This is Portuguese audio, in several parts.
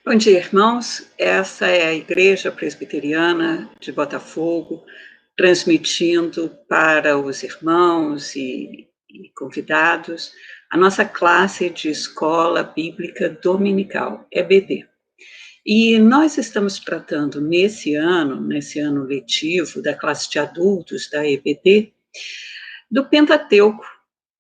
Bom dia, irmãos. Essa é a Igreja Presbiteriana de Botafogo, transmitindo para os irmãos e convidados a nossa classe de Escola Bíblica Dominical, EBD. E nós estamos tratando nesse ano letivo da classe de adultos da EBD, do Pentateuco,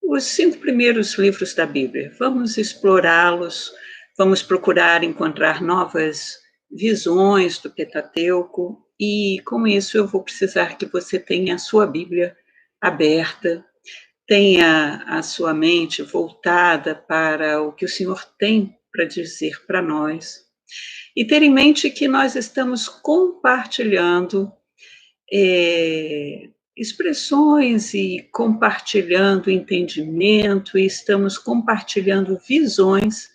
os 5 primeiros livros da Bíblia. Vamos explorá-los, vamos procurar encontrar novas visões do Pentateuco, e com isso eu vou precisar que você tenha a sua Bíblia aberta, tenha a sua mente voltada para o que o Senhor tem para dizer para nós, e ter em mente que nós estamos compartilhando expressões e compartilhando entendimento, e estamos compartilhando visões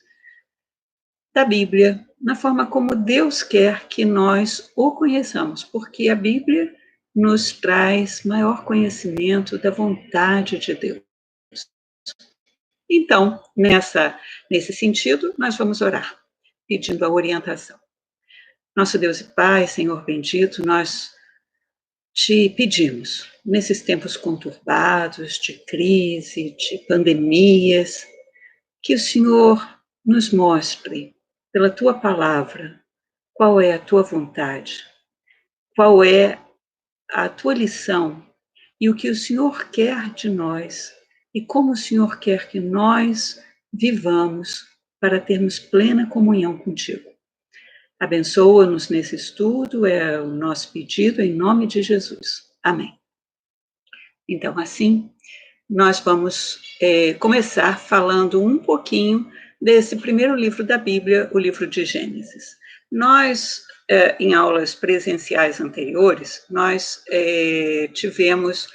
da Bíblia, na forma como Deus quer que nós o conheçamos, porque a Bíblia nos traz maior conhecimento da vontade de Deus. Então, nesse sentido, nós vamos orar, pedindo a orientação. Nosso Deus e Pai, Senhor bendito, nós te pedimos, nesses tempos conturbados, de crise, de pandemias, que o Senhor nos mostre, pela tua palavra, qual é a tua vontade, qual é a tua lição e o que o Senhor quer de nós e como o Senhor quer que nós vivamos para termos plena comunhão contigo. Abençoa-nos nesse estudo, é o nosso pedido em nome de Jesus. Amém. Então, assim, nós vamos começar falando um pouquinho desse primeiro livro da Bíblia, o livro de Gênesis. Nós, em aulas presenciais anteriores, nós tivemos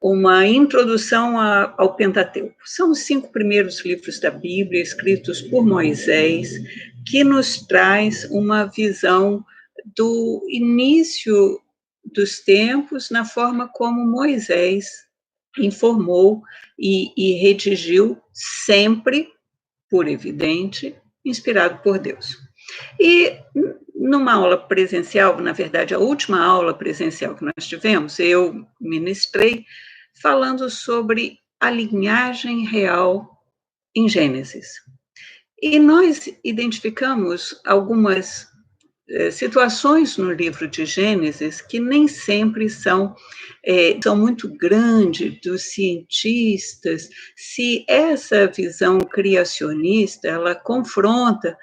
uma introdução ao Pentateuco. São os 5 primeiros livros da Bíblia, escritos por Moisés, que nos traz uma visão do início dos tempos, na forma como Moisés informou e redigiu, sempre, por evidente, inspirado por Deus. E numa aula presencial, na verdade, a última aula presencial que nós tivemos, eu ministrei falando sobre a linhagem real em Gênesis. E nós identificamos algumas situações no livro de Gênesis que nem sempre são muito grandes dos cientistas, se essa visão criacionista, ela confronta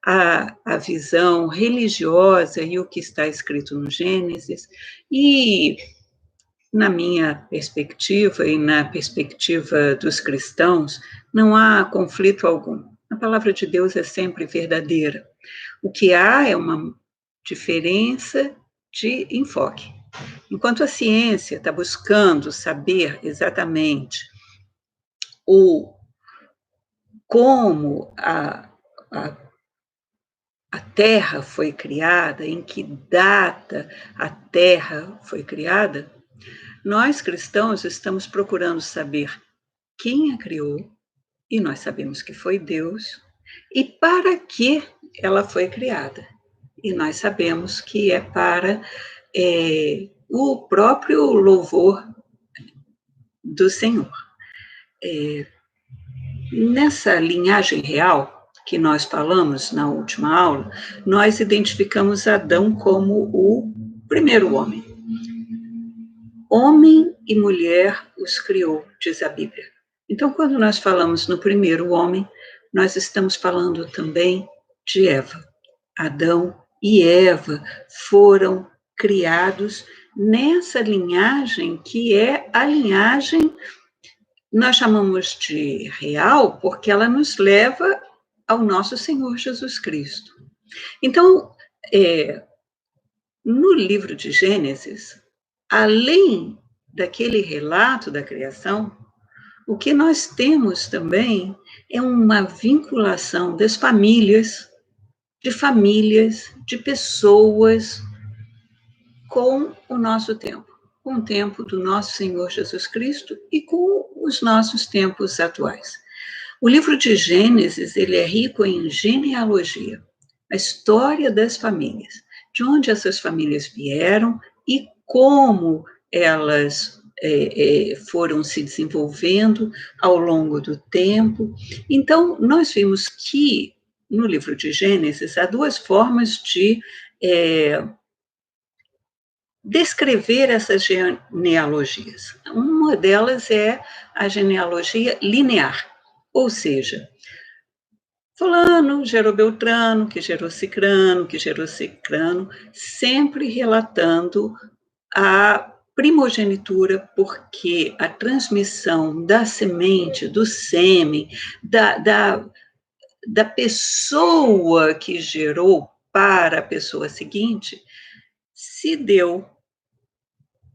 a visão religiosa e o que está escrito no Gênesis, e na minha perspectiva e na perspectiva dos cristãos, não há conflito algum. A palavra de Deus é sempre verdadeira. O que há é uma diferença de enfoque. Enquanto a ciência está buscando saber exatamente como a Terra foi criada, em que data a Terra foi criada, nós cristãos estamos procurando saber quem a criou, e nós sabemos que foi Deus, e para que ela foi criada. E nós sabemos que é para o próprio louvor do Senhor. Nessa linhagem real que nós falamos na última aula, nós identificamos Adão como o primeiro homem. Homem e mulher os criou, diz a Bíblia. Então, quando nós falamos no primeiro homem, nós estamos falando também de Eva. Adão e Eva foram criados nessa linhagem que é a linhagem, nós chamamos de real, porque ela nos leva ao nosso Senhor Jesus Cristo. Então, no livro de Gênesis, além daquele relato da criação, o que nós temos também é uma vinculação das famílias, de pessoas com o nosso tempo, com o tempo do nosso Senhor Jesus Cristo e com os nossos tempos atuais. O livro de Gênesis, ele é rico em genealogia. a história das famílias, de onde essas famílias vieram e como elas foram se desenvolvendo ao longo do tempo. Então, nós vimos que no livro de Gênesis há duas formas de descrever essas genealogias. Uma delas é a genealogia linear, ou seja, fulano gerou Beltrano, que gerou Cicrano, sempre relatando a primogenitura, porque a transmissão da semente, do sêmen, da pessoa que gerou para a pessoa seguinte, se deu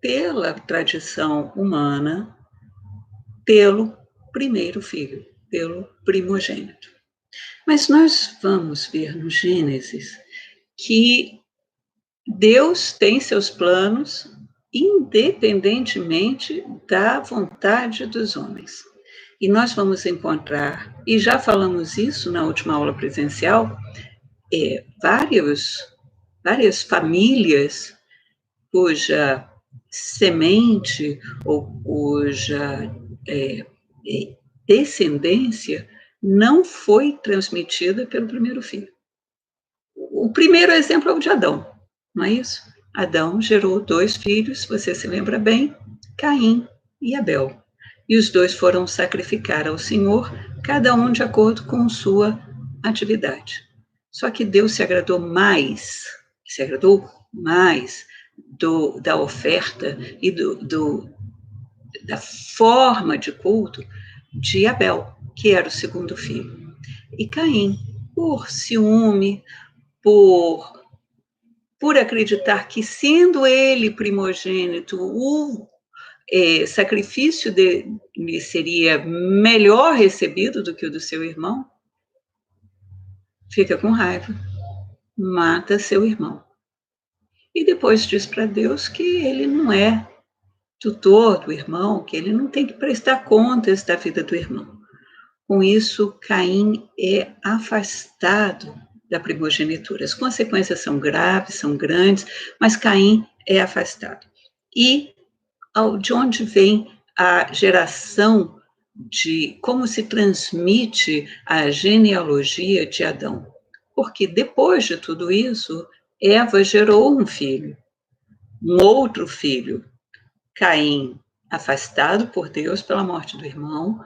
pela tradição humana, pelo primeiro filho, pelo primogênito. Mas nós vamos ver no Gênesis que Deus tem seus planos independentemente da vontade dos homens. E nós vamos encontrar, e já falamos isso na última aula presencial, várias famílias cuja semente ou cuja descendência não foi transmitida pelo primeiro filho. O primeiro exemplo é o de Adão, não é isso? Adão gerou 2 filhos, você se lembra bem, Caim e Abel. E os 2 foram sacrificar ao Senhor, cada um de acordo com sua atividade. Só que Deus se agradou mais da oferta e da forma de culto de Abel, que era o segundo filho. E Caim, por ciúme, por acreditar que, sendo ele primogênito, o sacrifício dele seria melhor recebido do que o do seu irmão, fica com raiva, mata seu irmão. E depois diz para Deus que ele não é tutor do irmão, que ele não tem que prestar contas da vida do irmão. Com isso, Caim é afastado da primogenitura. As consequências são graves, são grandes, mas Caim é afastado. E de onde vem a geração de como se transmite a genealogia de Adão? Porque depois de tudo isso, Eva gerou um filho, um outro filho, Caim afastado por Deus pela morte do irmão,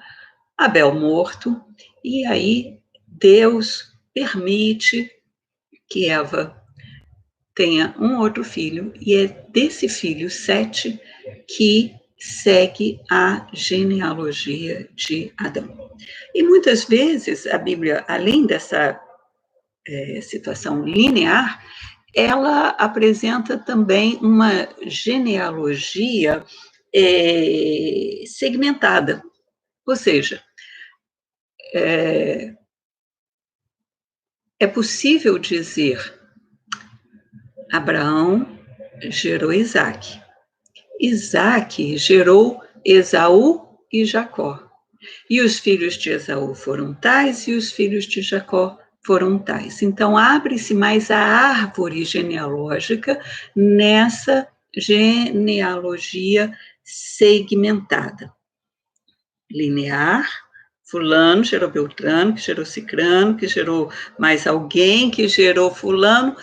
Abel morto, e aí Deus permite que Eva tenha um outro filho, e é desse filho, Sete, que segue a genealogia de Adão. E muitas vezes a Bíblia, além dessa situação linear, ela apresenta também uma genealogia segmentada, ou seja, é possível dizer Abraão gerou Isaac. Isaac gerou Esaú e Jacó. E os filhos de Esaú foram tais e os filhos de Jacó foram tais. Então, abre-se mais a árvore genealógica nessa genealogia segmentada. Linear, fulano gerou Beltrano, que gerou Cicrano, que gerou mais alguém, que gerou fulano,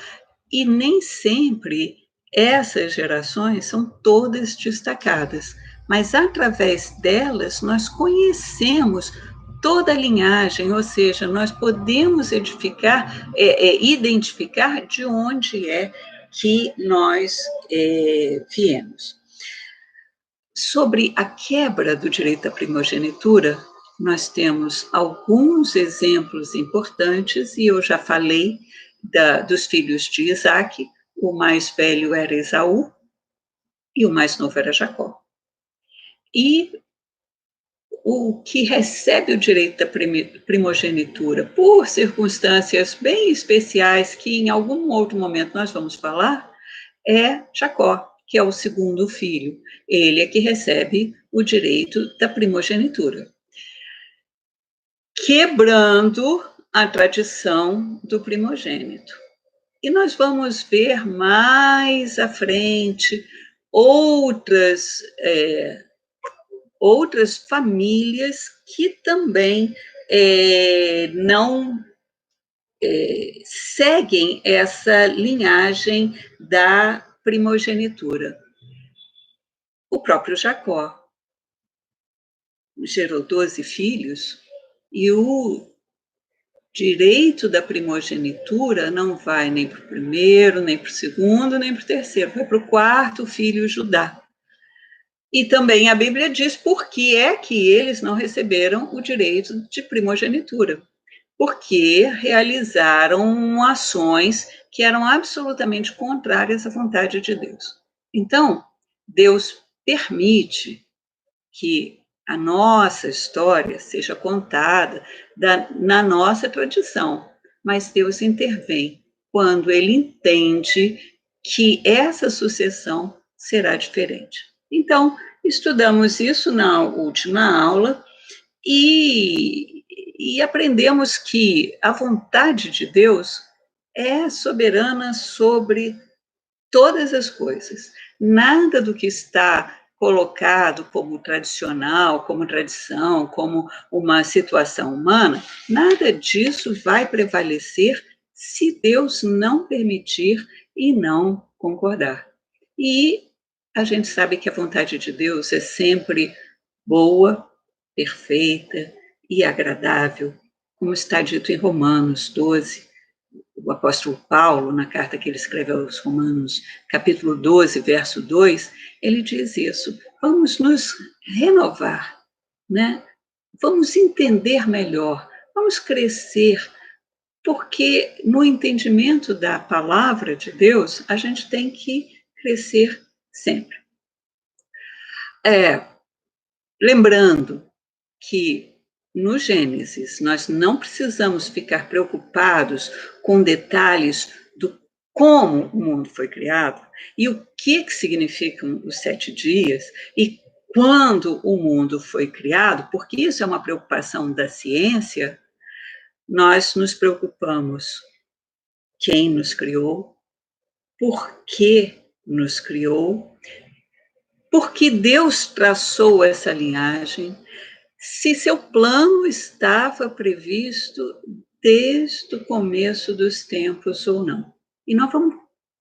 e nem sempre essas gerações são todas destacadas, mas através delas nós conhecemos toda a linhagem, ou seja, nós podemos identificar de onde é que nós viemos. Sobre a quebra do direito à primogenitura, nós temos alguns exemplos importantes, e eu já falei dos filhos de Isaac. O mais velho era Esaú e o mais novo era Jacó. E o que recebe o direito da primogenitura por circunstâncias bem especiais, que em algum outro momento nós vamos falar, é Jacó, que é o segundo filho. Ele é que recebe o direito da primogenitura, quebrando a tradição do primogênito. E nós vamos ver mais à frente outras famílias que também não seguem essa linhagem da primogenitura. O próprio Jacó gerou 12 filhos e o direito da primogenitura não vai nem para o primeiro, nem para o segundo, nem para o terceiro, vai para o quarto filho, Judá. E também a Bíblia diz por que é que eles não receberam o direito de primogenitura. Porque realizaram ações que eram absolutamente contrárias à vontade de Deus. Então, Deus permite que a nossa história seja contada na nossa tradição, mas Deus intervém quando ele entende que essa sucessão será diferente. Então, estudamos isso na última aula e aprendemos que a vontade de Deus é soberana sobre todas as coisas. Nada do que está colocado como tradicional, como tradição, como uma situação humana, nada disso vai prevalecer se Deus não permitir e não concordar. E a gente sabe que a vontade de Deus é sempre boa, perfeita e agradável, como está dito em Romanos 12, o apóstolo Paulo, na carta que ele escreve aos Romanos, capítulo 12, verso 2, ele diz isso. Vamos nos renovar, né? Vamos entender melhor, vamos crescer, porque no entendimento da palavra de Deus, a gente tem que crescer sempre. Lembrando que no Gênesis nós não precisamos ficar preocupados com detalhes do como o mundo foi criado e o que significam os 7 dias e quando o mundo foi criado, porque isso é uma preocupação da ciência. Nós nos preocupamos quem nos criou, por que nos criou, por que Deus traçou essa linhagem, se seu plano estava previsto desde o começo dos tempos ou não. E nós vamos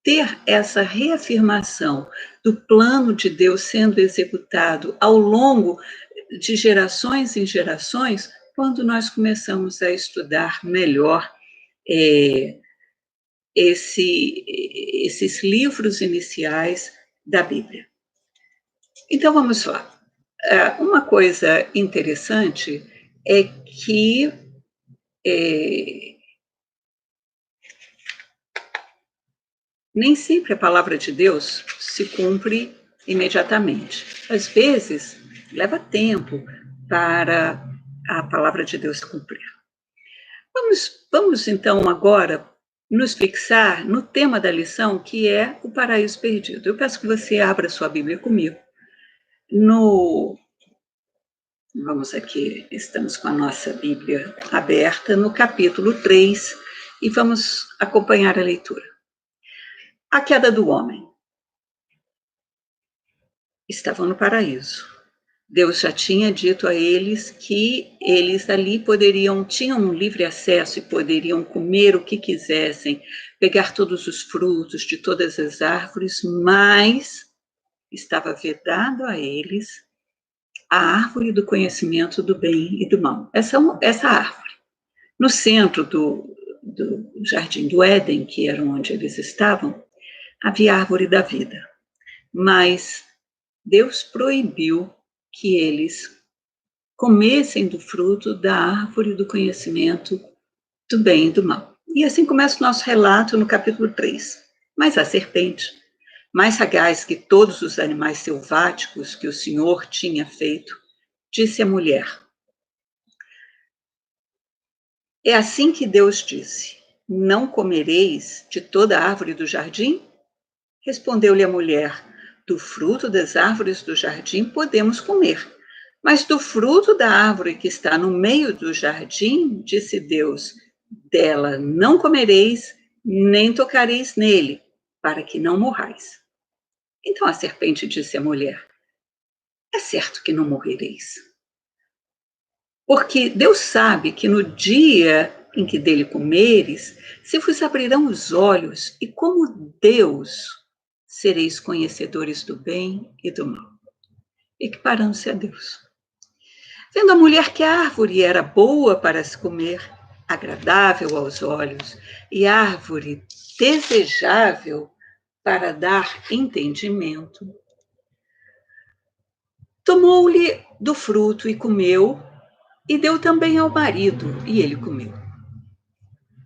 ter essa reafirmação do plano de Deus sendo executado ao longo de gerações em gerações, quando nós começamos a estudar melhor esses livros iniciais da Bíblia. Então, vamos lá. Uma coisa interessante é que nem sempre a palavra de Deus se cumpre imediatamente. Às vezes, leva tempo para a palavra de Deus se cumprir. Vamos então, agora, nos fixar no tema da lição, que é o paraíso perdido. Eu peço que você abra sua Bíblia comigo. Vamos aqui, estamos com a nossa Bíblia aberta no capítulo 3 e vamos acompanhar a leitura. A queda do homem. Estavam no paraíso. Deus já tinha dito a eles que eles ali tinham um livre acesso e poderiam comer o que quisessem, pegar todos os frutos de todas as árvores, mas estava vedado a eles a árvore do conhecimento do bem e do mal. Essa árvore. No centro do jardim do Éden, que era onde eles estavam, havia a árvore da vida. Mas Deus proibiu que eles comessem do fruto da árvore do conhecimento do bem e do mal. E assim começa o nosso relato no capítulo 3. Mas a serpente, mais sagaz que todos os animais selváticos que o Senhor tinha feito, disse à mulher: é assim que Deus disse: não comereis de toda a árvore do jardim? Respondeu-lhe a mulher: do fruto das árvores do jardim podemos comer, mas do fruto da árvore que está no meio do jardim, disse Deus: dela não comereis, nem tocareis nele, para que não morrais. Então a serpente disse à mulher: é certo que não morrereis. Porque Deus sabe que no dia em que dele comeres, se vos abrirão os olhos, e como Deus sereis conhecedores do bem e do mal, equiparando-se a Deus. Vendo a mulher que a árvore era boa para se comer, agradável aos olhos, e árvore desejável para dar entendimento, tomou-lhe do fruto e comeu, e deu também ao marido, e ele comeu.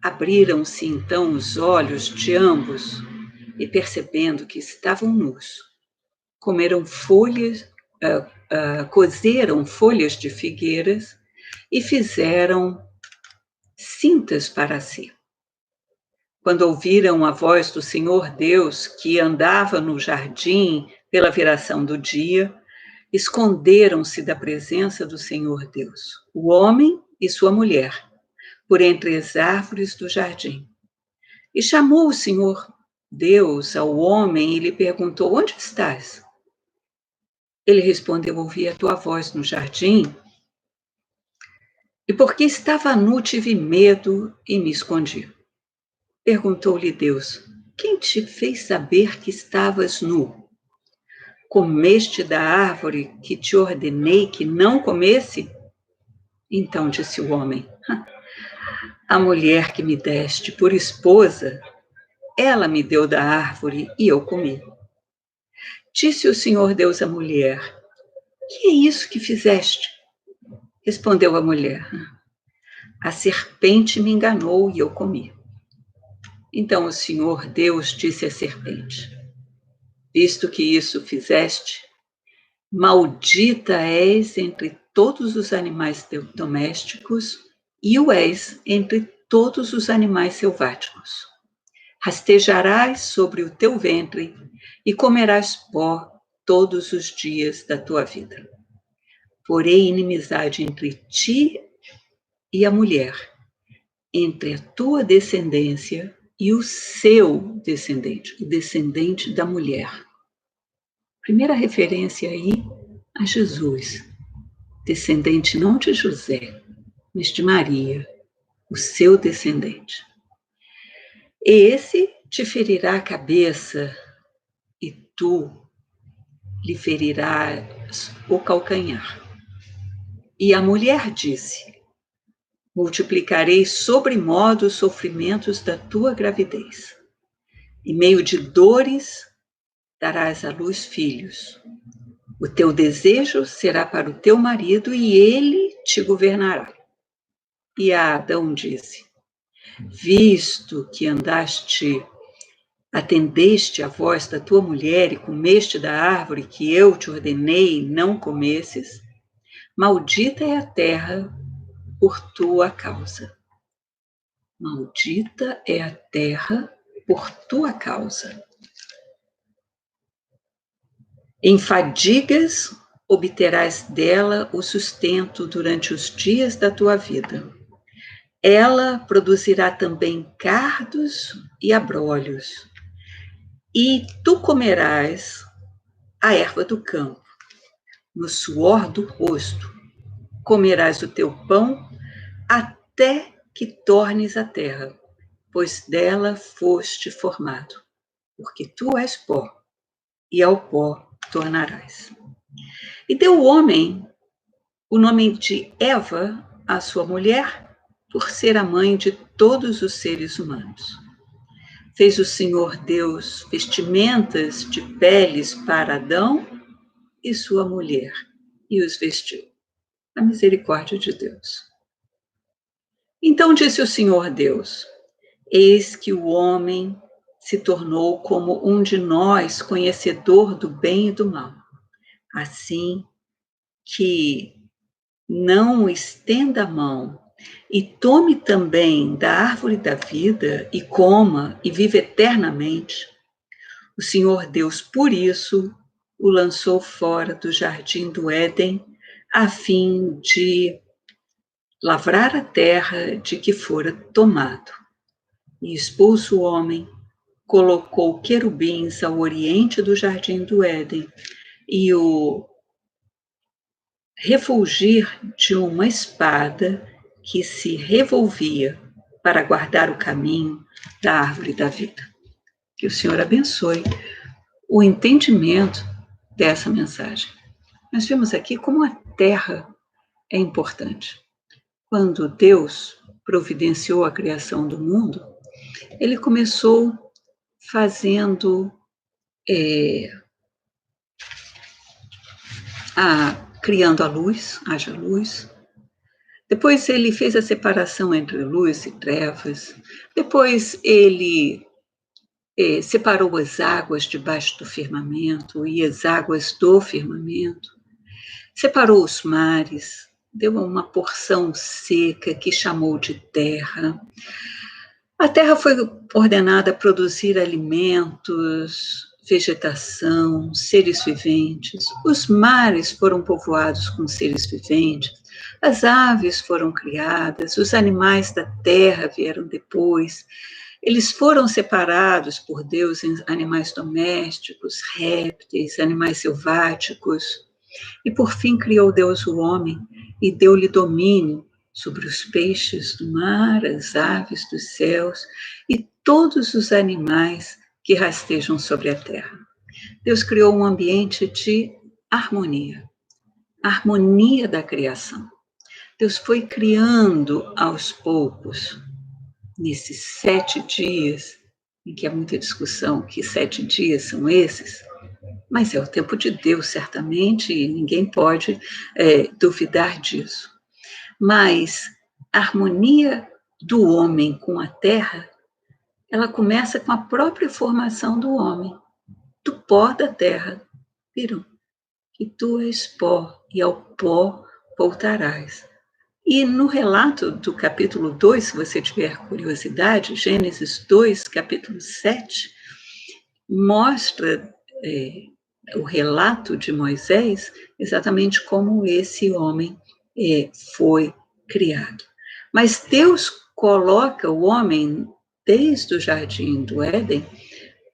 Abriram-se então os olhos de ambos, e percebendo que estavam nus, cozeram folhas de figueiras e fizeram cintas para si. Quando ouviram a voz do Senhor Deus, que andava no jardim pela viração do dia, esconderam-se da presença do Senhor Deus, o homem e sua mulher, por entre as árvores do jardim. E chamou o Senhor Deus ao homem e lhe perguntou: onde estás? Ele respondeu: ouvi a tua voz no jardim, e porque estava nu tive medo e me escondi. Perguntou-lhe Deus: quem te fez saber que estavas nu? Comeste da árvore que te ordenei que não comesse? Então disse o homem: a mulher que me deste por esposa, ela me deu da árvore e eu comi. Disse o Senhor Deus à mulher: que é isso que fizeste? Respondeu a mulher: a serpente me enganou e eu comi. Então o Senhor Deus disse à serpente: visto que isso fizeste, maldita és entre todos os animais domésticos e o és entre todos os animais selváticos. Rastejarás sobre o teu ventre e comerás pó todos os dias da tua vida. Porém, inimizade entre ti e a mulher, entre a tua descendência e o seu descendente, o descendente da mulher. Primeira referência aí a Jesus, descendente não de José, mas de Maria, o seu descendente. Esse te ferirá a cabeça e tu lhe ferirás o calcanhar. E a mulher disse: multiplicarei sobremodo os sofrimentos da tua gravidez. Em meio de dores, darás à luz filhos. O teu desejo será para o teu marido e ele te governará. E a Adão disse: visto que atendeste à voz da tua mulher e comeste da árvore que eu te ordenei não comesses, maldita é a terra por tua causa. Maldita é a terra por tua causa. Em fadigas obterás dela o sustento durante os dias da tua vida. Ela produzirá também cardos e abrolhos, e tu comerás a erva do campo. No suor do rosto comerás o teu pão até que tornes a terra, pois dela foste formado, porque tu és pó, e ao pó tornarás. E deu o homem o nome de Eva à sua mulher, por ser a mãe de todos os seres humanos. Fez o Senhor Deus vestimentas de peles para Adão e sua mulher, e os vestiu. A misericórdia de Deus. Então disse o Senhor Deus: eis que o homem se tornou como um de nós, conhecedor do bem e do mal. Assim que não estenda a mão e tome também da árvore da vida e coma e viva eternamente. O Senhor Deus, por isso, o lançou fora do jardim do Éden, a fim de lavrar a terra de que fora tomado. E expulso o homem, colocou querubins ao oriente do jardim do Éden e o refulgir de uma espada que se revolvia para guardar o caminho da árvore da vida. Que o Senhor abençoe o entendimento dessa mensagem. Nós vemos aqui como a terra é importante. Quando Deus providenciou a criação do mundo, ele começou fazendo criando a luz, haja luz. Depois ele fez a separação entre luz e trevas. Depois ele separou as águas debaixo do firmamento e as águas do firmamento. Separou os mares, deu uma porção seca que chamou de terra. A terra foi ordenada a produzir alimentos, vegetação, seres viventes. Os mares foram povoados com seres viventes. As aves foram criadas, os animais da terra vieram depois. Eles foram separados por Deus em animais domésticos, répteis, animais selváticos. E por fim criou Deus o homem e deu-lhe domínio sobre os peixes do mar, as aves dos céus e todos os animais que rastejam sobre a terra. Deus criou um ambiente de harmonia, harmonia da criação. Deus foi criando aos poucos, nesses 7 dias, em que há muita discussão, que 7 dias são esses, mas é o tempo de Deus, certamente, e ninguém pode duvidar disso. Mas a harmonia do homem com a terra, ela começa com a própria formação do homem. Do pó da terra, viram? Que tu és pó, e ao pó voltarás. E no relato do capítulo 2, se você tiver curiosidade, Gênesis 2, capítulo 7, mostra o relato de Moisés exatamente como esse homem foi criado. Mas Deus coloca o homem desde o jardim do Éden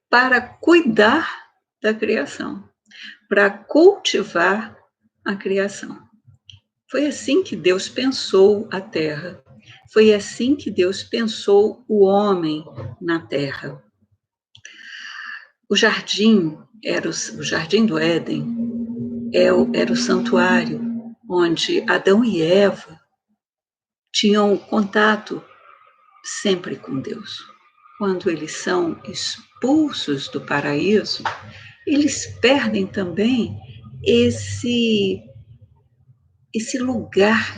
para cuidar da criação, para cultivar a criação. Foi assim que Deus pensou a terra. Foi assim que Deus pensou o homem na terra. O jardim o jardim do Éden era o santuário onde Adão e Eva tinham contato sempre com Deus. Quando eles são expulsos do paraíso, eles perdem também esse lugar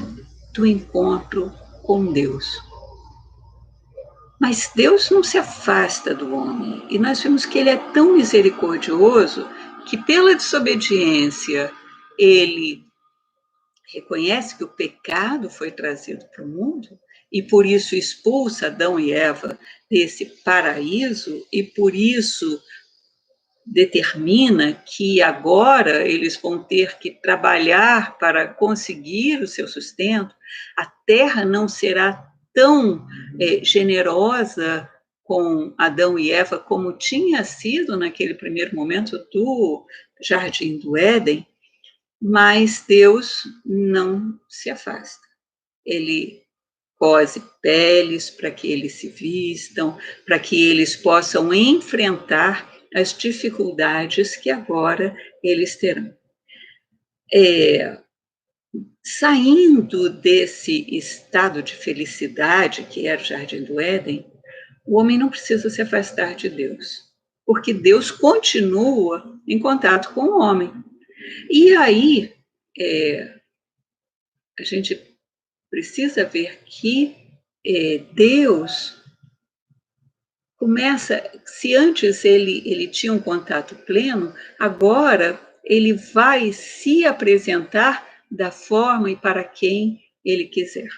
do encontro com Deus. Mas Deus não se afasta do homem, e nós vemos que ele é tão misericordioso que pela desobediência ele reconhece que o pecado foi trazido para o mundo e por isso expulsa Adão e Eva desse paraíso e por isso determina que agora eles vão ter que trabalhar para conseguir o seu sustento. A terra não será tão generosa com Adão e Eva como tinha sido naquele primeiro momento do Jardim do Éden, mas Deus não se afasta. Ele cose peles para que eles se vistam, para que eles possam enfrentar as dificuldades que agora eles terão. Saindo desse estado de felicidade que era o Jardim do Éden, o homem não precisa se afastar de Deus, porque Deus continua em contato com o homem. E aí, a gente precisa ver que Deus começa, se antes ele tinha um contato pleno, agora ele vai se apresentar da forma e para quem ele quiser.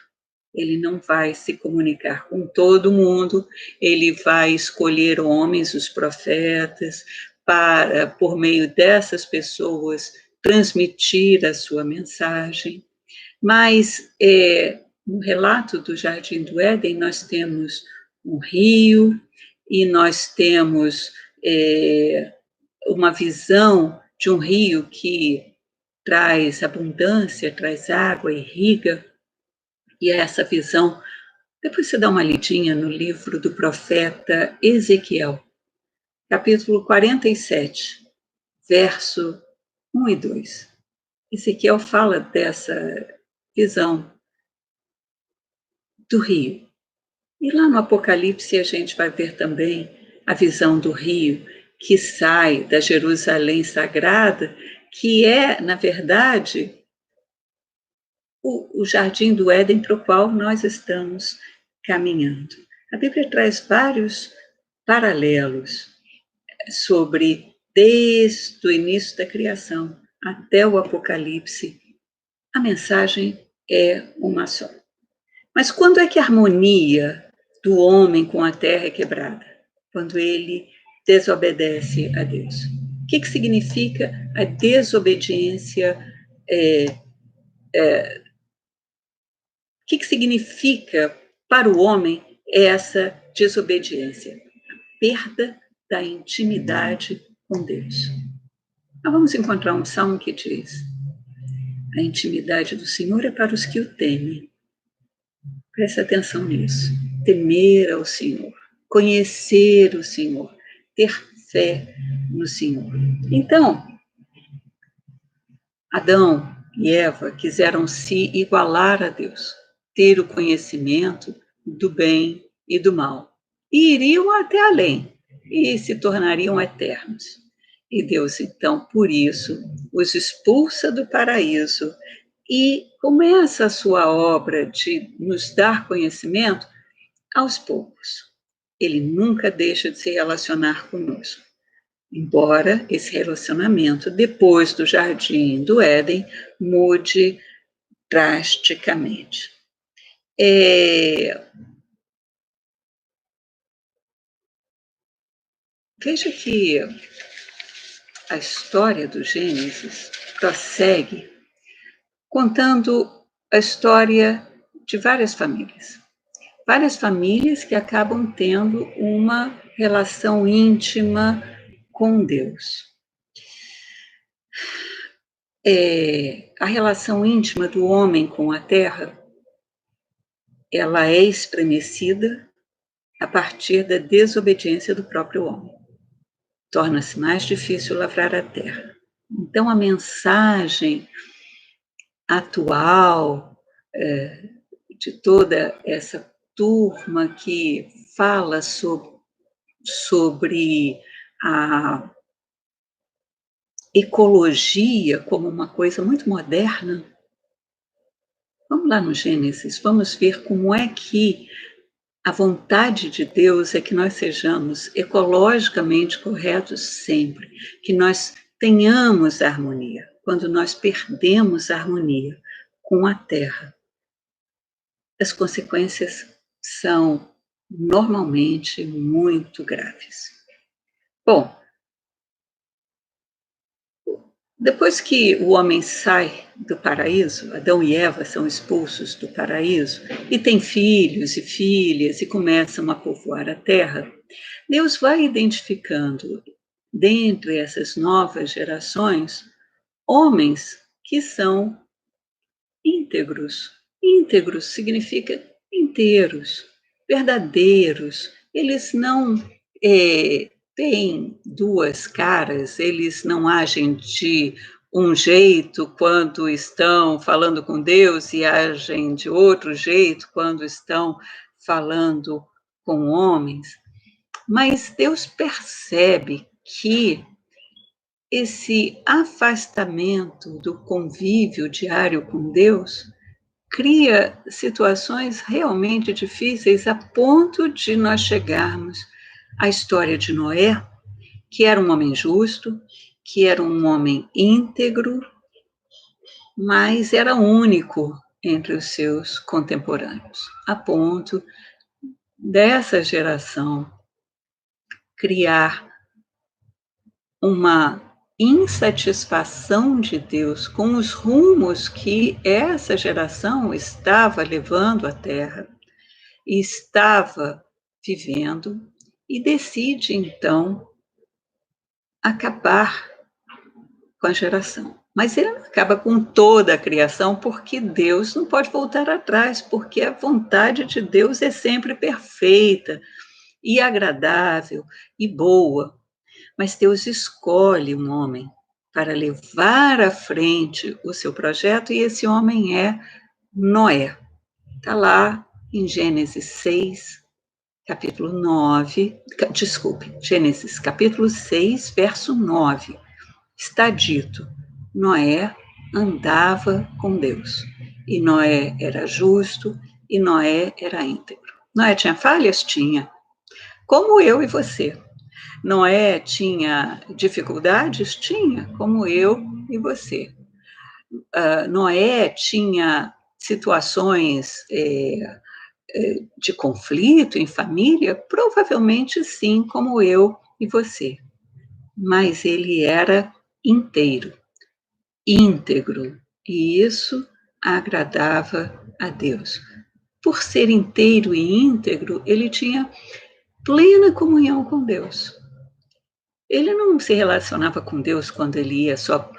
Ele não vai se comunicar com todo mundo, ele vai escolher homens, os profetas, para, por meio dessas pessoas, transmitir a sua mensagem. Mas No relato do Jardim do Éden, nós temos um rio e nós temos uma visão de um rio que traz abundância, traz água, irriga, e essa visão, depois você dá uma lidinha no livro do profeta Ezequiel, capítulo 47, verso 1 e 2. Ezequiel fala dessa visão do rio. E lá no Apocalipse a gente vai ver também a visão do rio que sai da Jerusalém Sagrada, que é, na verdade, o jardim do Éden para o qual nós estamos caminhando. A Bíblia traz vários paralelos sobre, desde o início da criação até o Apocalipse, a mensagem é uma só. Mas quando é que a harmonia do homem com a terra é quebrada? Quando ele desobedece a Deus. O que significa a desobediência? O que significa para o homem essa desobediência? A perda da intimidade com Deus. Nós vamos encontrar um salmo que diz: a intimidade do Senhor é para os que o temem. Preste atenção nisso. Temer ao Senhor, conhecer o Senhor, ter fé no Senhor. Então, Adão e Eva quiseram se igualar a Deus, ter o conhecimento do bem e do mal. E iriam até além, e se tornariam eternos. E Deus, então, por isso, os expulsa do paraíso e começa a sua obra de nos dar conhecimento aos poucos. Ele nunca deixa de se relacionar conosco. Embora esse relacionamento, depois do Jardim do Éden, mude drasticamente. Veja que a história do Gênesis prossegue contando a história de várias famílias. Várias famílias que acabam tendo uma relação íntima com Deus. A relação íntima do homem com a terra, ela é estremecida a partir da desobediência do próprio homem. Torna-se mais difícil lavrar a terra. Então, a mensagem atual de toda essa turma que fala sobre a ecologia como uma coisa muito moderna. Vamos lá no Gênesis, vamos ver como é que a vontade de Deus é que nós sejamos ecologicamente corretos sempre, que nós tenhamos harmonia. Quando nós perdemos a harmonia com a terra, as consequências são normalmente muito graves. Bom, depois que o homem sai do paraíso, Adão e Eva são expulsos do paraíso, e têm filhos e filhas, e começam a povoar a terra, Deus vai identificando, dentre essas novas gerações, homens que são íntegros. Íntegros significa inteiros, verdadeiros. Eles não têm duas caras, eles não agem de um jeito quando estão falando com Deus e agem de outro jeito quando estão falando com homens. Mas Deus percebe que esse afastamento do convívio diário com Deus cria situações realmente difíceis a ponto de nós chegarmos à história de Noé, que era um homem justo, que era um homem íntegro, mas era único entre os seus contemporâneos, a ponto dessa geração criar uma insatisfação de Deus com os rumos que essa geração estava levando à Terra e estava vivendo, e decide, então, acabar com a geração. Mas ele não acaba com toda a criação, porque Deus não pode voltar atrás, porque a vontade de Deus é sempre perfeita e agradável e boa. Mas Deus escolhe um homem para levar à frente o seu projeto, e esse homem é Noé. Está lá em Gênesis 6, capítulo 9, Gênesis capítulo 6, verso 9. Está dito: Noé andava com Deus, e Noé era justo, e Noé era íntegro. Noé tinha falhas? Tinha, como eu e você. Noé tinha dificuldades? Tinha, como eu e você. Noé tinha situações de conflito em família? Provavelmente sim, como eu e você. Mas ele era inteiro, íntegro, e isso agradava a Deus. Por ser inteiro e íntegro, ele tinha plena comunhão com Deus. Ele não se relacionava com Deus quando ele ia só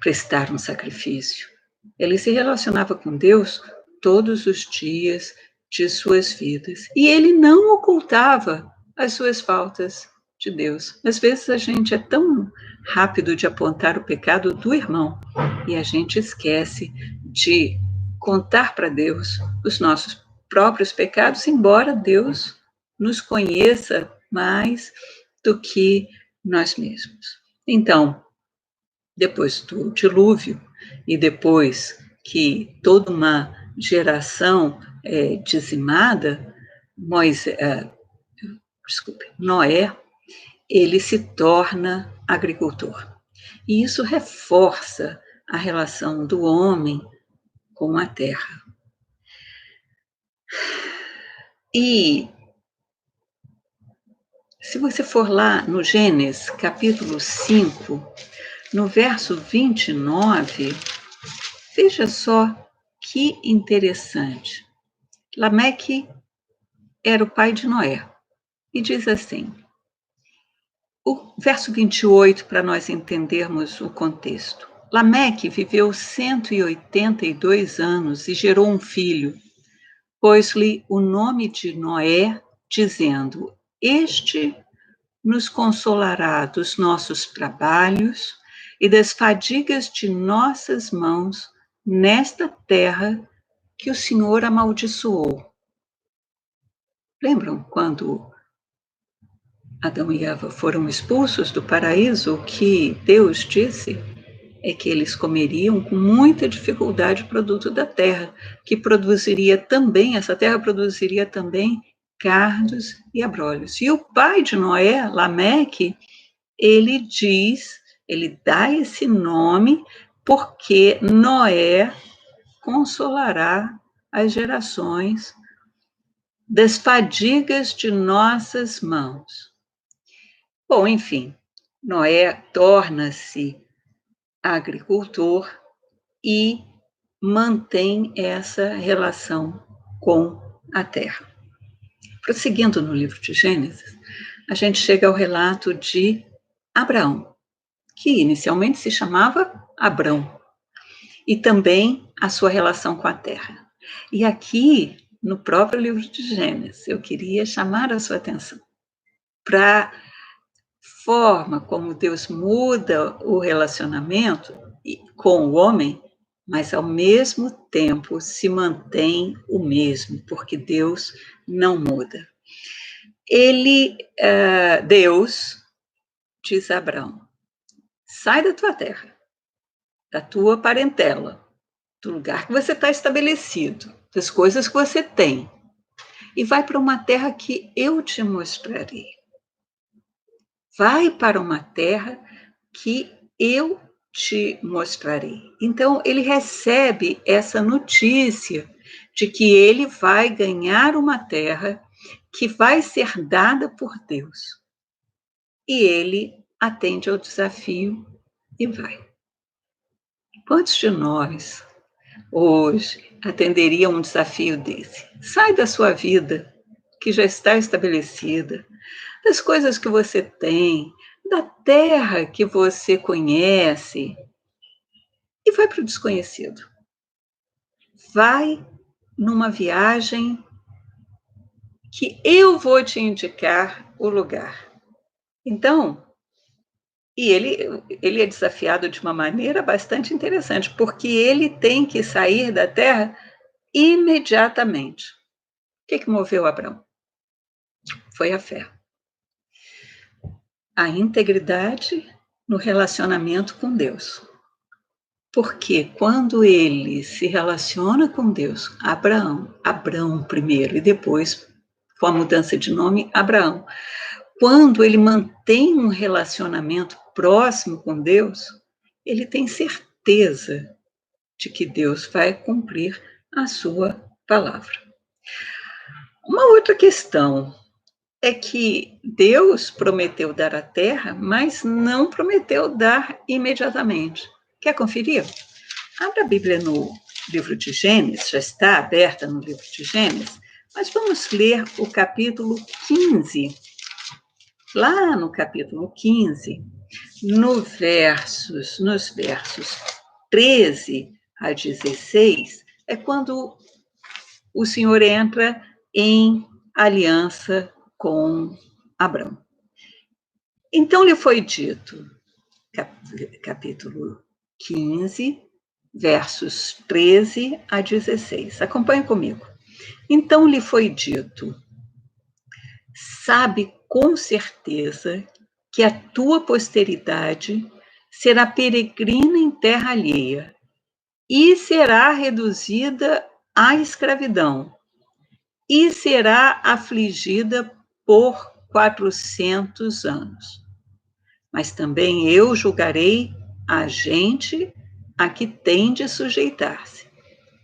prestar um sacrifício. Ele se relacionava com Deus todos os dias de suas vidas. E ele não ocultava as suas faltas de Deus. Às vezes a gente é tão rápido de apontar o pecado do irmão e a gente esquece de contar para Deus os nossos próprios pecados, embora Deus nos conheça mais do que nós mesmos. Então, depois do dilúvio e depois que toda uma geração é dizimada, Noé, ele se torna agricultor. E isso reforça a relação do homem com a terra. E se você for lá no Gênesis, capítulo 5, no verso 29, veja só que interessante. Lameque era o pai de Noé. E diz assim, o verso 28, para nós entendermos o contexto. Lameque viveu 182 anos e gerou um filho. Pôs-lhe o nome de Noé, dizendo: Este nos consolará dos nossos trabalhos e das fadigas de nossas mãos nesta terra que o Senhor amaldiçoou. Lembram quando Adão e Eva foram expulsos do paraíso? O que Deus disse é que eles comeriam com muita dificuldade o produto da terra, que produziria também, essa terra produziria também cardos e abrolhos. E o pai de Noé, Lameque, ele dá esse nome porque Noé consolará as gerações das fadigas de nossas mãos. Bom, enfim, Noé torna-se agricultor e mantém essa relação com a terra. Prosseguindo no livro de Gênesis, a gente chega ao relato de Abraão, que inicialmente se chamava Abrão, e também a sua relação com a terra. E aqui, no próprio livro de Gênesis, eu queria chamar a sua atenção para a forma como Deus muda o relacionamento com o homem, mas ao mesmo tempo se mantém o mesmo, porque Deus não muda. Deus diz a Abraão: sai da tua terra, da tua parentela, do lugar que você está estabelecido, das coisas que você tem, e vai para uma terra que eu te mostrarei. Vai para uma terra que eu te mostrarei. Então, ele recebe essa notícia de que ele vai ganhar uma terra que vai ser dada por Deus. E ele atende ao desafio e vai. Quantos de nós, hoje, atenderia a um desafio desse? Sai da sua vida, que já está estabelecida, das coisas que você tem, da terra que você conhece, e vai para o desconhecido. Vai numa viagem que eu vou te indicar o lugar. Então, e ele é desafiado de uma maneira bastante interessante, porque ele tem que sair da terra imediatamente. O que moveu Abraão? Foi a fé. A integridade no relacionamento com Deus. Porque quando ele se relaciona com Deus, Abrão primeiro, e depois, com a mudança de nome, Abraão. Quando ele mantém um relacionamento próximo com Deus, ele tem certeza de que Deus vai cumprir a sua palavra. Uma outra questão é que Deus prometeu dar a terra, mas não prometeu dar imediatamente. Quer conferir? Abra a Bíblia no livro de Gênesis, já está aberta no livro de Gênesis, mas vamos ler o capítulo 15. Lá no capítulo 15, nos versos 13 a 16, é quando o Senhor entra em aliança com Abrão. Então lhe foi dito, capítulo 15, versos 13 a 16. Acompanhe comigo. Então lhe foi dito: sabe com certeza que a tua posteridade será peregrina em terra alheia e será reduzida à escravidão e será afligida por 400 anos. Mas também eu julgarei a gente a que tem de sujeitar-se,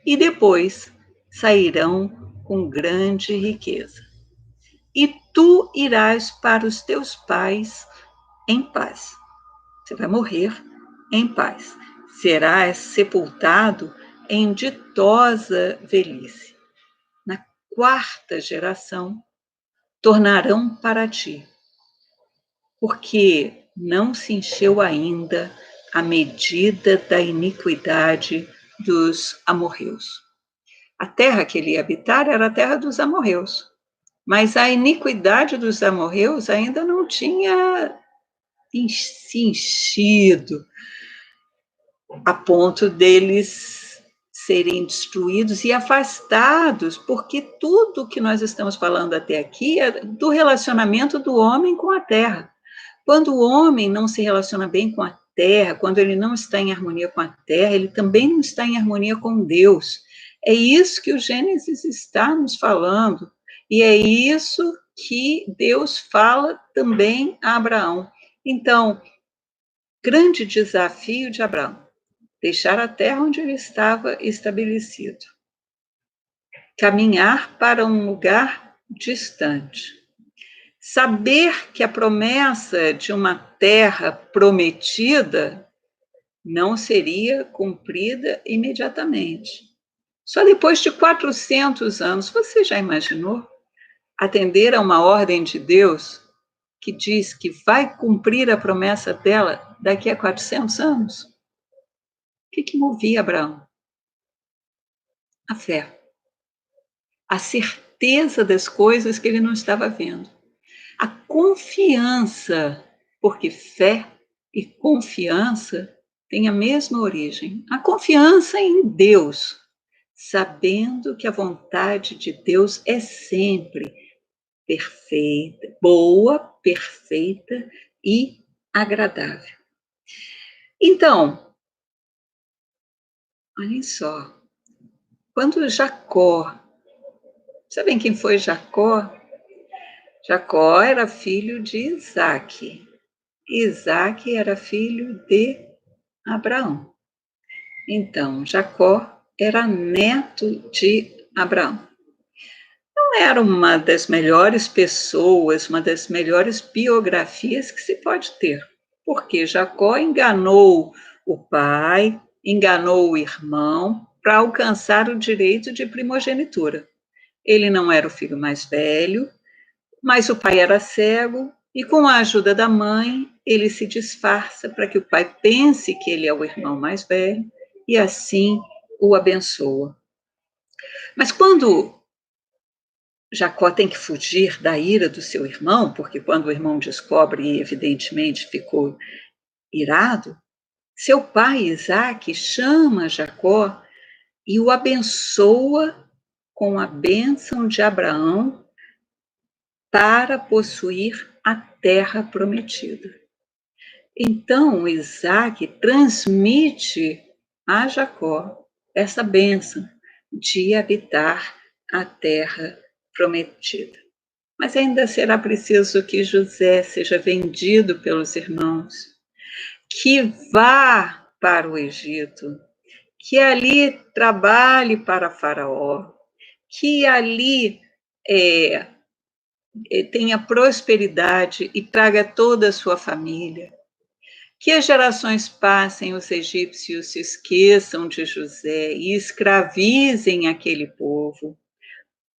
e depois sairão com grande riqueza. E tu irás para os teus pais em paz. Você vai morrer em paz. Serás sepultado em ditosa velhice. Na 4ª geração, tornarão para ti, porque não se encheu ainda a medida da iniquidade dos amorreus. A terra que ele ia habitar era a terra dos amorreus, mas a iniquidade dos amorreus ainda não tinha se enchido a ponto deles serem destruídos e afastados, porque tudo que nós estamos falando até aqui é do relacionamento do homem com a terra. Quando o homem não se relaciona bem com a terra, quando ele não está em harmonia com a terra, ele também não está em harmonia com Deus. É isso que o Gênesis está nos falando, e é isso que Deus fala também a Abraão. Então, grande desafio de Abraão: deixar a terra onde ele estava estabelecido, caminhar para um lugar distante, saber que a promessa de uma terra prometida não seria cumprida imediatamente. Só depois de 400 anos. Você já imaginou atender a uma ordem de Deus que diz que vai cumprir a promessa dela daqui a 400 anos? O que movia Abraão? A fé. A certeza das coisas que ele não estava vendo. A confiança, porque fé e confiança têm a mesma origem. A confiança em Deus, sabendo que a vontade de Deus é sempre perfeita, boa, perfeita e agradável. Então, olhem só, quando Jacó, sabem quem foi Jacó? Jacó era filho de Isaque. Isaac era filho de Abraão. Então, Jacó era neto de Abraão. Não era uma das melhores pessoas, uma das melhores biografias que se pode ter. porque Jacó enganou o pai, enganou o irmão para alcançar o direito de primogenitura. Ele não era o filho mais velho, mas o pai era cego e, com a ajuda da mãe, ele se disfarça para que o pai pense que ele é o irmão mais velho e assim o abençoa. Mas quando Jacó tem que fugir da ira do seu irmão, porque quando o irmão descobre, evidentemente ficou irado, seu pai Isaque chama Jacó e o abençoa com a bênção de Abraão para possuir a terra prometida. Então, Isaque transmite a Jacó essa bênção de habitar a terra prometida. Mas ainda será preciso que José seja vendido pelos irmãos, que vá para o Egito, que ali trabalhe para Faraó, que ali tenha prosperidade e traga toda a sua família. Que as gerações passem, os egípcios se esqueçam de José e escravizem aquele povo,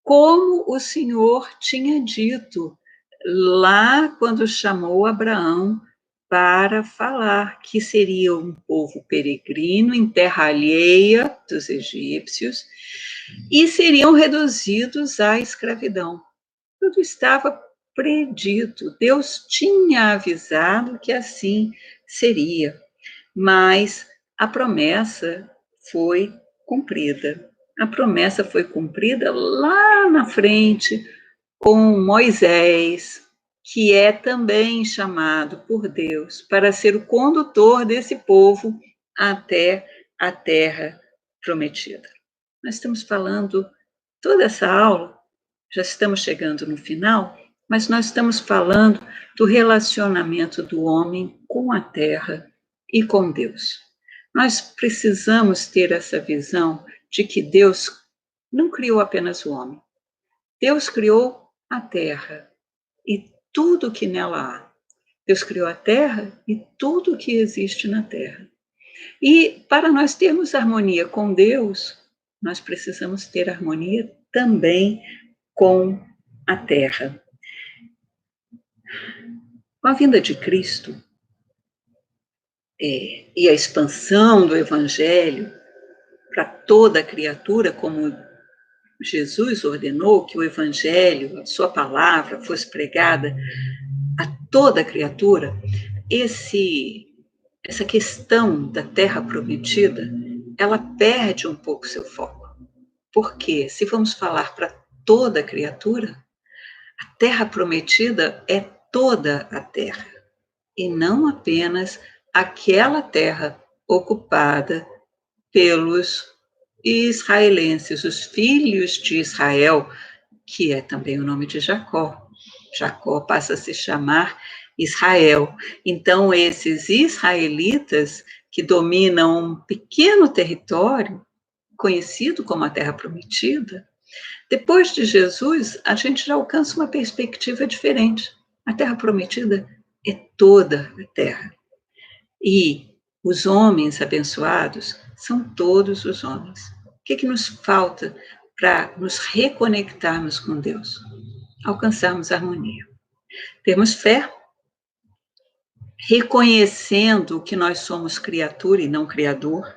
como o Senhor tinha dito lá quando chamou Abraão para falar que seria um povo peregrino em terra alheia dos egípcios e seriam reduzidos à escravidão. Tudo estava predito. Deus tinha avisado que assim seria, mas a promessa foi cumprida. A promessa foi cumprida lá na frente com Moisés, que é também chamado por Deus para ser o condutor desse povo até a terra prometida. Nós estamos falando toda essa aula, já estamos chegando no final, mas nós estamos falando do relacionamento do homem com a terra e com Deus. Nós precisamos ter essa visão de que Deus não criou apenas o homem. Deus criou a terra e tudo que nela há. Deus criou a terra e tudo que existe na terra. E para nós termos harmonia com Deus, nós precisamos ter harmonia também com a terra. Com a vinda de Cristo e a expansão do Evangelho para toda a criatura, como Jesus ordenou que o Evangelho, a sua palavra, fosse pregada a toda a criatura, essa questão da terra prometida, ela perde um pouco seu foco. Porque se vamos falar para toda a criatura, a terra prometida é toda a terra, e não apenas aquela terra ocupada pelos israelenses, os filhos de Israel, que é também o nome de Jacó. Jacó passa a se chamar Israel. Então, esses israelitas que dominam um pequeno território, conhecido como a Terra Prometida, depois de Jesus, a gente já alcança uma perspectiva diferente. A Terra Prometida é toda a Terra. E os homens abençoados são todos os homens. O que nos falta para nos reconectarmos com Deus? Alcançarmos harmonia. Termos fé, reconhecendo que nós somos criatura e não criador,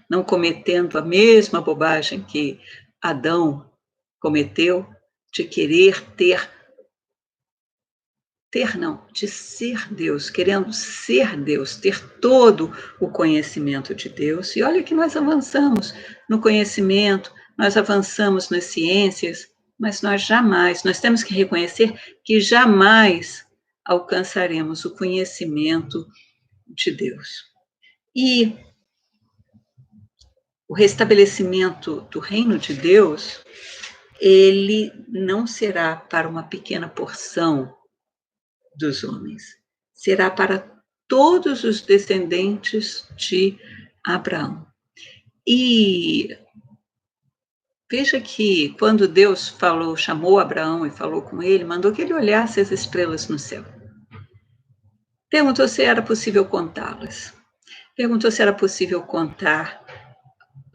não cometendo a mesma bobagem que Adão cometeu, de querer de ser Deus, querendo ser Deus, ter todo o conhecimento de Deus. E olha que nós avançamos no conhecimento, nós avançamos nas ciências, mas nós temos que reconhecer que jamais alcançaremos o conhecimento de Deus. E o restabelecimento do reino de Deus, ele não será para uma pequena porção dos homens, será para todos os descendentes de Abraão. E veja que quando Deus chamou Abraão e falou com ele, mandou que ele olhasse as estrelas no céu. Perguntou se era possível contá-las. Perguntou se era possível contar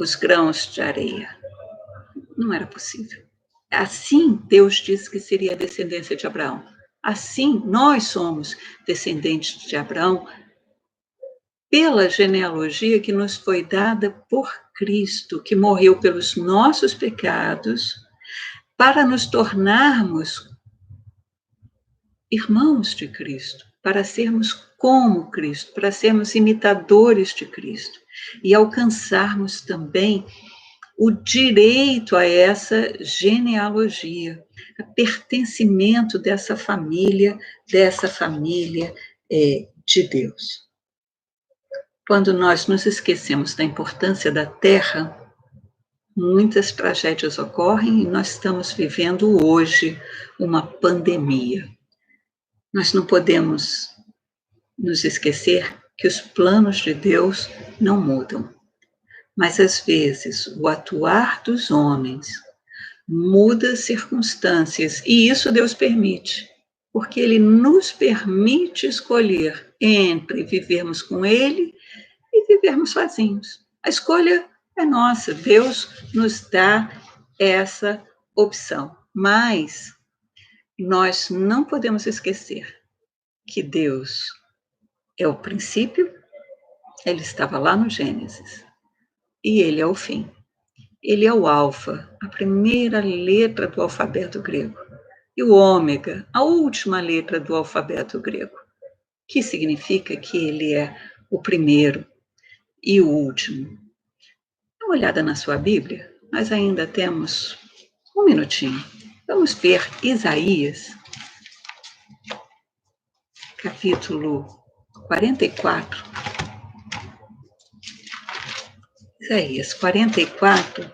os grãos de areia. Não era possível. Assim, Deus disse que seria a descendência de Abraão. Assim, nós somos descendentes de Abraão pela genealogia que nos foi dada por Cristo, que morreu pelos nossos pecados, para nos tornarmos irmãos de Cristo, para sermos como Cristo, para sermos imitadores de Cristo e alcançarmos também o direito a essa genealogia, a pertencimento dessa família de Deus. Quando nós nos esquecemos da importância da terra, muitas tragédias ocorrem e nós estamos vivendo hoje uma pandemia. Nós não podemos nos esquecer que os planos de Deus não mudam. Mas, às vezes, o atuar dos homens muda as circunstâncias, e isso Deus permite, porque Ele nos permite escolher entre vivermos com Ele e vivermos sozinhos. A escolha é nossa, Deus nos dá essa opção. Mas nós não podemos esquecer que Deus é o princípio, Ele estava lá no Gênesis, e Ele é o fim. Ele é o alfa, a primeira letra do alfabeto grego, e o ômega, a última letra do alfabeto grego, que significa que ele é o primeiro e o último. Dá uma olhada na sua Bíblia, nós ainda temos um minutinho. Vamos ver Isaías, capítulo 44. Isaías 44,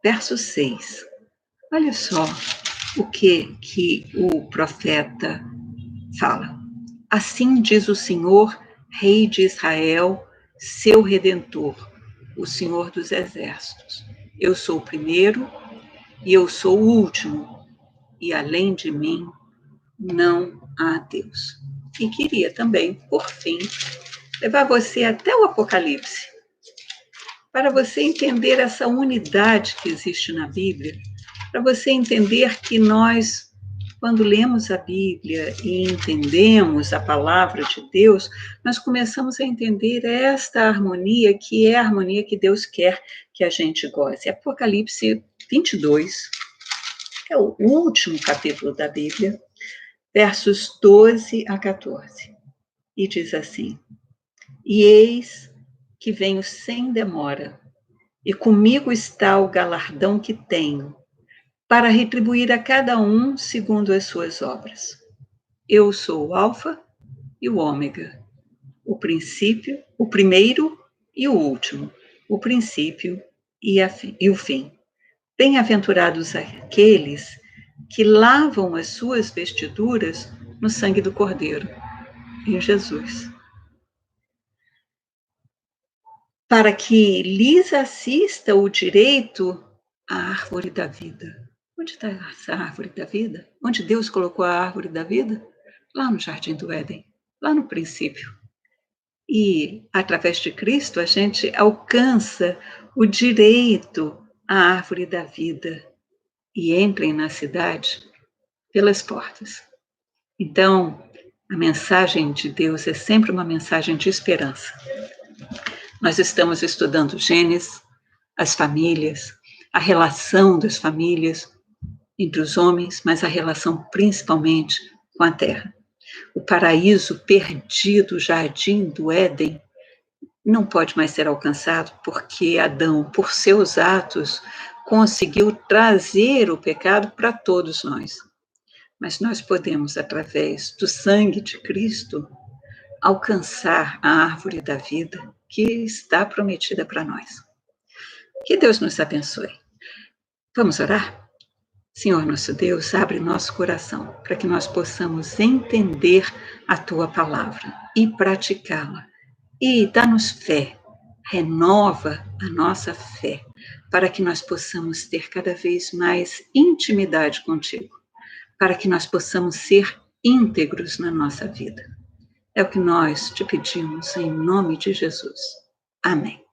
verso 6. Olha só o que o profeta fala. Assim diz o Senhor, Rei de Israel, seu Redentor, o Senhor dos Exércitos. Eu sou o primeiro e eu sou o último, e além de mim não há Deus. E queria também, por fim, levar você até o Apocalipse, para você entender essa unidade que existe na Bíblia, para você entender que nós, quando lemos a Bíblia e entendemos a palavra de Deus, nós começamos a entender esta harmonia, que é a harmonia que Deus quer que a gente goze. Apocalipse 22, é o último capítulo da Bíblia, versos 12 a 14. E diz assim: E eis que venho sem demora, e comigo está o galardão que tenho, para retribuir a cada um segundo as suas obras. Eu sou o Alfa e o Ômega, o princípio, o primeiro e o último, o princípio e o fim. Bem-aventurados aqueles que lavam as suas vestiduras no sangue do Cordeiro, em Jesus, para que lhes assista o direito à árvore da vida. Onde está essa árvore da vida? Onde Deus colocou a árvore da vida? Lá no Jardim do Éden, lá no princípio. E, através de Cristo, a gente alcança o direito à árvore da vida e entrem na cidade pelas portas. Então, a mensagem de Deus é sempre uma mensagem de esperança. Nós estamos estudando Gênesis, as famílias, a relação das famílias entre os homens, mas a relação principalmente com a terra. O paraíso perdido, o jardim do Éden, não pode mais ser alcançado porque Adão, por seus atos, conseguiu trazer o pecado para todos nós. Mas nós podemos, através do sangue de Cristo, alcançar a árvore da vida que está prometida para nós. Que Deus nos abençoe. Vamos orar? Senhor nosso Deus, abre nosso coração para que nós possamos entender a Tua palavra e praticá-la. E dá-nos fé, renova a nossa fé, para que nós possamos ter cada vez mais intimidade contigo, para que nós possamos ser íntegros na nossa vida. É o que nós te pedimos em nome de Jesus. Amém.